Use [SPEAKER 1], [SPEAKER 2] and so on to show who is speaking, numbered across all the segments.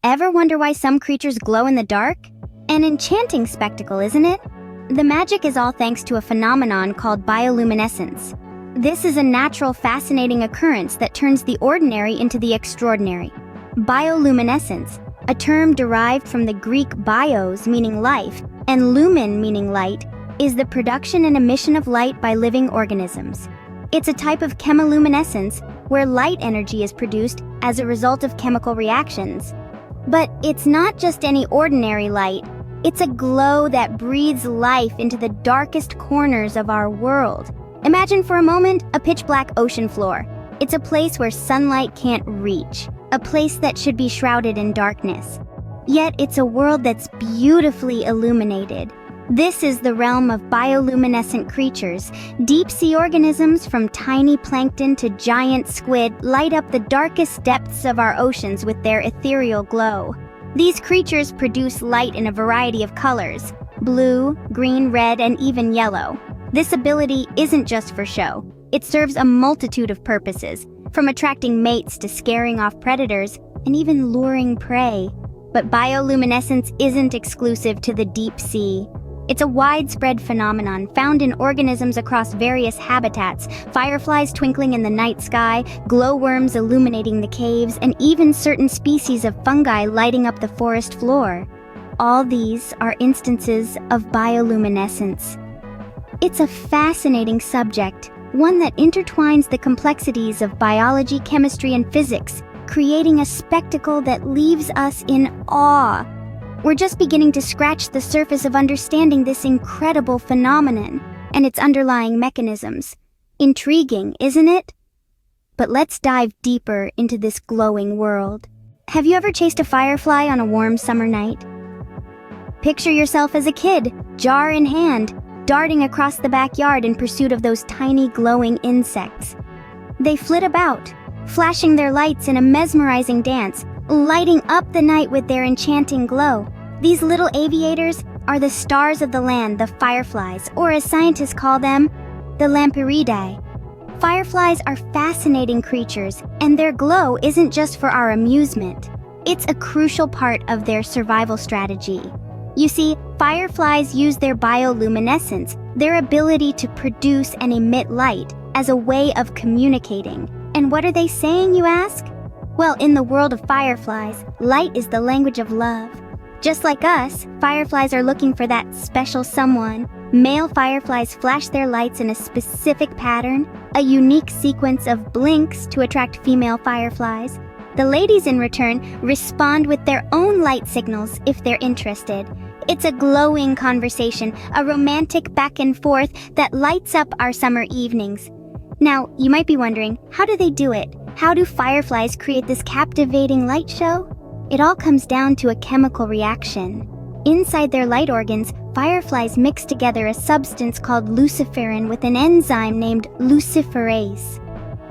[SPEAKER 1] Ever wonder why some creatures glow in the dark? An enchanting spectacle, isn't it? The magic is all thanks to a phenomenon called bioluminescence. This is a natural, fascinating occurrence that turns the ordinary into the extraordinary. Bioluminescence, a term derived from the Greek bios meaning life and lumen meaning light, is the production and emission of light by living organisms. It's a type of chemiluminescence where light energy is produced as a result of chemical reactions. But it's not just any ordinary light. It's a glow that breathes life into the darkest corners of our world. Imagine for a moment a pitch-black ocean floor. It's a place where sunlight can't reach, a place that should be shrouded in darkness. Yet it's a world that's beautifully illuminated. This is the realm of bioluminescent creatures. Deep-sea organisms from tiny plankton to giant squid light up the darkest depths of our oceans with their ethereal glow. These creatures produce light in a variety of colors: blue, green, red, and even yellow. This ability isn't just for show. It serves a multitude of purposes, from attracting mates to scaring off predators and even luring prey. But bioluminescence isn't exclusive to the deep sea. It's a widespread phenomenon found in organisms across various habitats: fireflies twinkling in the night sky, glowworms illuminating the caves, and even certain species of fungi lighting up the forest floor. All these are instances of bioluminescence. It's a fascinating subject, one that intertwines the complexities of biology, chemistry, and physics, creating a spectacle that leaves us in awe. We're just beginning to scratch the surface of understanding this incredible phenomenon and its underlying mechanisms. Intriguing, isn't it? But let's dive deeper into this glowing world. Have you ever chased a firefly on a warm summer night? Picture yourself as a kid, jar in hand, darting across the backyard in pursuit of those tiny glowing insects. They flit about, flashing their lights in a mesmerizing dance, lighting up the night with their enchanting glow. These little aviators are the stars of the land, the fireflies, or as scientists call them, the Lampyridae. Fireflies are fascinating creatures, and their glow isn't just for our amusement. It's a crucial part of their survival strategy. You see, fireflies use their bioluminescence, their ability to produce and emit light, as a way of communicating. And what are they saying, you ask? Well, in the world of fireflies, light is the language of love. Just like us, fireflies are looking for that special someone. Male fireflies flash their lights in a specific pattern, a unique sequence of blinks to attract female fireflies. The ladies, in return, respond with their own light signals if they're interested. It's a glowing conversation, a romantic back and forth that lights up our summer evenings. Now, you might be wondering, how do they do it? How do fireflies create this captivating light show? It all comes down to a chemical reaction. Inside their light organs, fireflies mix together a substance called luciferin with an enzyme named luciferase.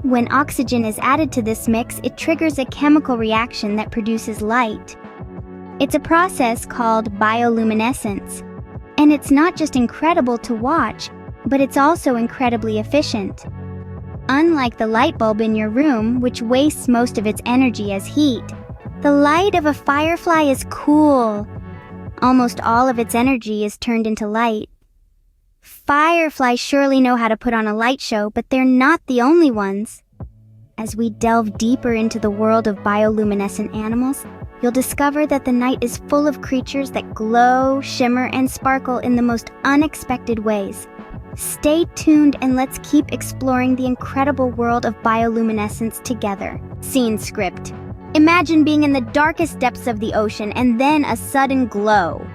[SPEAKER 1] When oxygen is added to this mix, it triggers a chemical reaction that produces light. It's a process called bioluminescence. And it's not just incredible to watch, but it's also incredibly efficient. Unlike the light bulb in your room, which wastes most of its energy as heat, the light of a firefly is cool. Almost all of its energy is turned into light. Fireflies surely know how to put on a light show, but they're not the only ones. As we delve deeper into the world of bioluminescent animals, you'll discover that the night is full of creatures that glow, shimmer, and sparkle in the most unexpected ways. Stay tuned and let's keep exploring the incredible world of bioluminescence together. Scene script. Imagine being in the darkest depths of the ocean and then a sudden glow.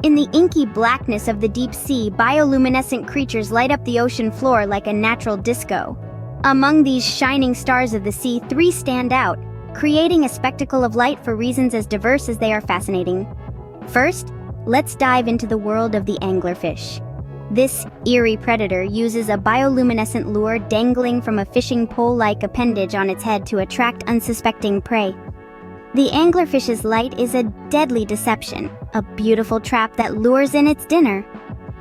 [SPEAKER 1] In the inky blackness of the deep sea, bioluminescent creatures light up the ocean floor like a natural disco. Among these shining stars of the sea, 3 stand out, creating a spectacle of light for reasons as diverse as they are fascinating. First, let's dive into the world of the anglerfish. This eerie predator uses a bioluminescent lure dangling from a fishing pole-like appendage on its head to attract unsuspecting prey. The anglerfish's light is a deadly deception, a beautiful trap that lures in its dinner.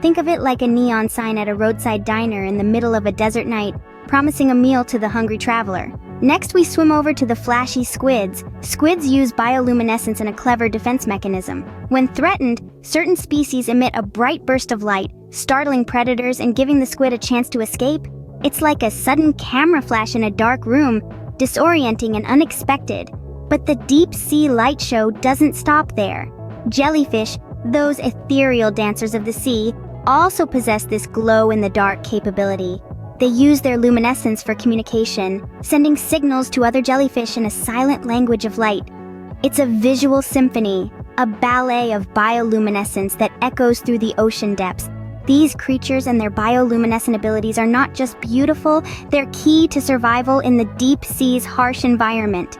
[SPEAKER 1] Think of it like a neon sign at a roadside diner in the middle of a desert night, promising a meal to the hungry traveler. Next, we swim over to the flashy squids. Squids use bioluminescence in a clever defense mechanism. When threatened, certain species emit a bright burst of light, startling predators and giving the squid a chance to escape. It's like a sudden camera flash in a dark room, disorienting and unexpected. But the deep-sea light show doesn't stop there. Jellyfish, those ethereal dancers of the sea, also possess this glow-in-the-dark capability. They use their luminescence for communication, sending signals to other jellyfish in a silent language of light. It's a visual symphony, a ballet of bioluminescence that echoes through the ocean depths. These creatures and their bioluminescent abilities are not just beautiful, they're key to survival in the deep sea's harsh environment.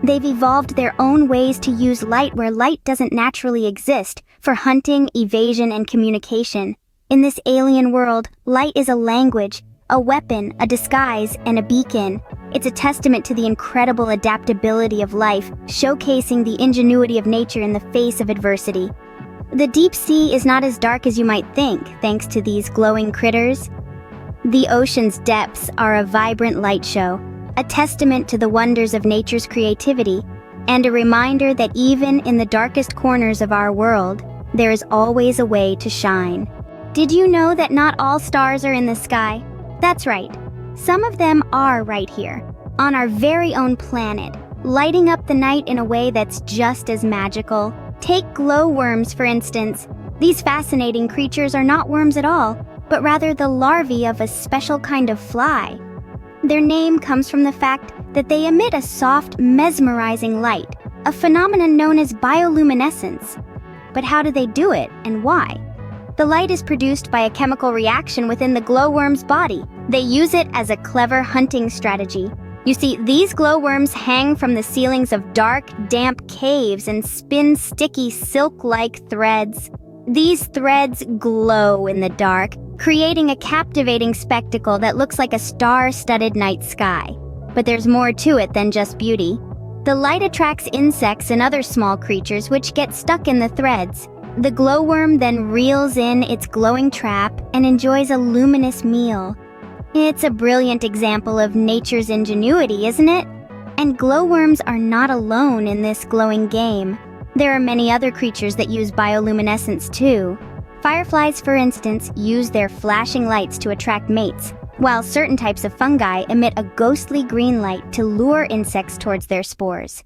[SPEAKER 1] They've evolved their own ways to use light where light doesn't naturally exist, for hunting, evasion, and communication. In this alien world, light is a language, a weapon, a disguise, and a beacon. It's a testament to the incredible adaptability of life, showcasing the ingenuity of nature in the face of adversity. The deep sea is not as dark as you might think, thanks to these glowing critters. The ocean's depths are a vibrant light show, a testament to the wonders of nature's creativity, and a reminder that even in the darkest corners of our world, there is always a way to shine. Did you know that not all stars are in the sky? That's right. Some of them are right here, on our very own planet, lighting up the night in a way that's just as magical. Take glowworms, for instance. These fascinating creatures are not worms at all, but rather the larvae of a special kind of fly. Their name comes from the fact that they emit a soft, mesmerizing light, a phenomenon known as bioluminescence. But how do they do it, and why? The light is produced by a chemical reaction within the glowworm's body. They use it as a clever hunting strategy. You see, these glowworms hang from the ceilings of dark, damp caves and spin sticky silk-like threads. These threads glow in the dark, creating a captivating spectacle that looks like a star-studded night sky. But there's more to it than just beauty. The light attracts insects and other small creatures which get stuck in the threads. The glowworm then reels in its glowing trap and enjoys a luminous meal. It's a brilliant example of nature's ingenuity, isn't it? And glowworms are not alone in this glowing game. There are many other creatures that use bioluminescence too. Fireflies, for instance, use their flashing lights to attract mates, while certain types of fungi emit a ghostly green light to lure insects towards their spores.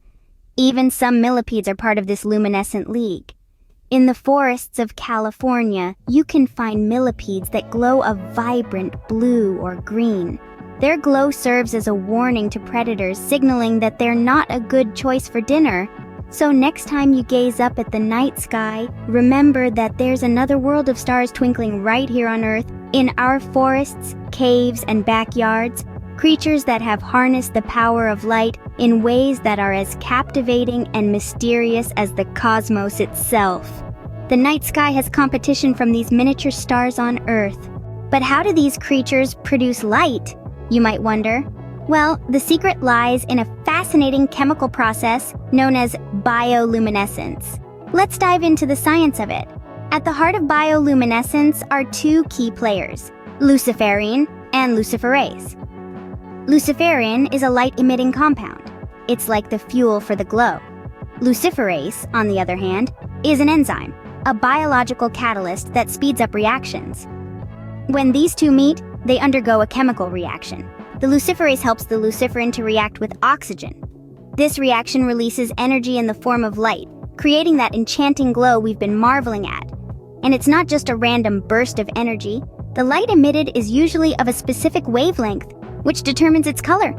[SPEAKER 1] Even some millipedes are part of this luminescent league. In the forests of California, you can find millipedes that glow a vibrant blue or green. Their glow serves as a warning to predators, signaling that they're not a good choice for dinner. So next time you gaze up at the night sky, remember that there's another world of stars twinkling right here on Earth, in our forests, caves, and backyards. Creatures that have harnessed the power of light in ways that are as captivating and mysterious as the cosmos itself. The night sky has competition from these miniature stars on Earth. But how do these creatures produce light, you might wonder? Well, the secret lies in a fascinating chemical process known as bioluminescence. Let's dive into the science of it. At the heart of bioluminescence are two key players, luciferin and luciferase. Luciferin is a light-emitting compound. It's like the fuel for the glow. Luciferase, on the other hand, is an enzyme, a biological catalyst that speeds up reactions. When these two meet, they undergo a chemical reaction. The luciferase helps the luciferin to react with oxygen. This reaction releases energy in the form of light, creating that enchanting glow we've been marveling at. And it's not just a random burst of energy. The light emitted is usually of a specific wavelength, which determines its color.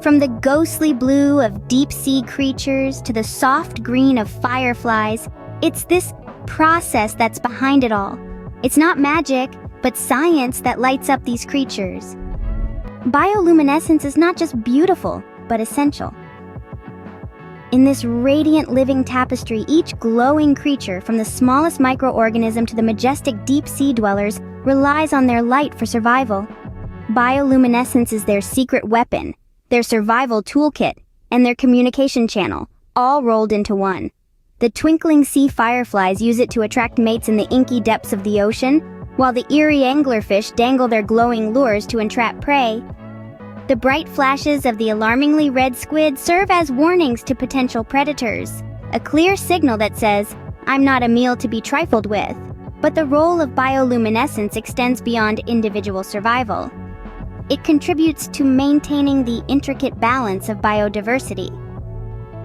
[SPEAKER 1] From the ghostly blue of deep-sea creatures to the soft green of fireflies, it's this process that's behind it all. It's not magic, but science that lights up these creatures. Bioluminescence is not just beautiful, but essential. In this radiant living tapestry, each glowing creature, from the smallest microorganism to the majestic deep-sea dwellers, relies on their light for survival. Bioluminescence is their secret weapon, their survival toolkit, and their communication channel, all rolled into one. The twinkling sea fireflies use it to attract mates in the inky depths of the ocean, while the eerie anglerfish dangle their glowing lures to entrap prey. The bright flashes of the alarmingly red squid serve as warnings to potential predators, a clear signal that says, "I'm not a meal to be trifled with." But the role of bioluminescence extends beyond individual survival. It contributes to maintaining the intricate balance of biodiversity.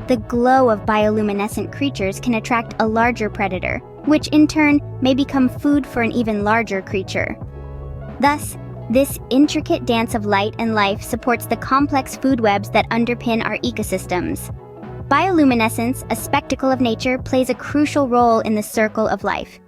[SPEAKER 1] The glow of bioluminescent creatures can attract a larger predator, which in turn may become food for an even larger creature. Thus, this intricate dance of light and life supports the complex food webs that underpin our ecosystems. Bioluminescence, a spectacle of nature, plays a crucial role in the circle of life.